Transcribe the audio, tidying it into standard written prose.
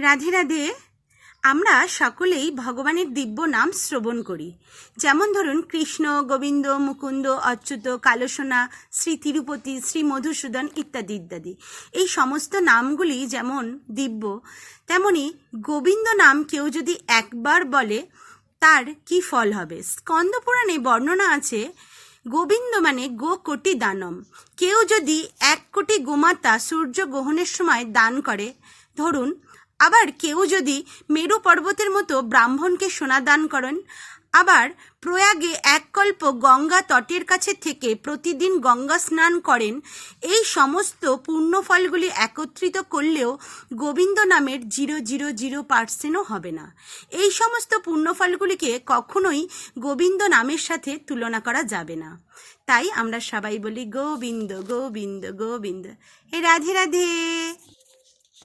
রাধে রাধে। আমরা সকলেই ভগবানের দিব্য নাম শ্রবণ করি। যেমন ধরুন কৃষ্ণ, গোবিন্দ, মুকুন্দ, অচ্যুত, কালসোনা, শ্রী তিরুপতি, শ্রী মধুসূদন ইত্যাদি ইত্যাদি। এই সমস্ত নামগুলি যেমন দিব্য, তেমনি গোবিন্দ নাম কেউ যদি একবার বলে তার কি ফল হবে। স্কন্দ পুরাণে বর্ণনা আছে, গোবিন্দ মানে গো কোটি দানম। কেউ যদি 1 কোটি গোমাতা সূর্য গ্রহণের সময় দান করে, ধরুন, আবার কেউ যদি মেরু পর্বতের মতো ব্রাহ্মণকে সোনা দান করেন, আবার প্রয়াগে 1 কল্প গঙ্গা তটের কাছে থেকে প্রতিদিন গঙ্গা স্নান করেন, এই সমস্ত পুণ্যফলগুলি একত্রিত করলেও গোবিন্দ নামের 0.000% হবে না। এই সমস্ত পুণ্যফলগুলিকে কখনোই গোবিন্দ নামের সাথে তুলনা করা যাবে না। তাই আমরা সবাই বলি গোবিন্দ গোবিন্দ গোবিন্দ। রাধে রাধে।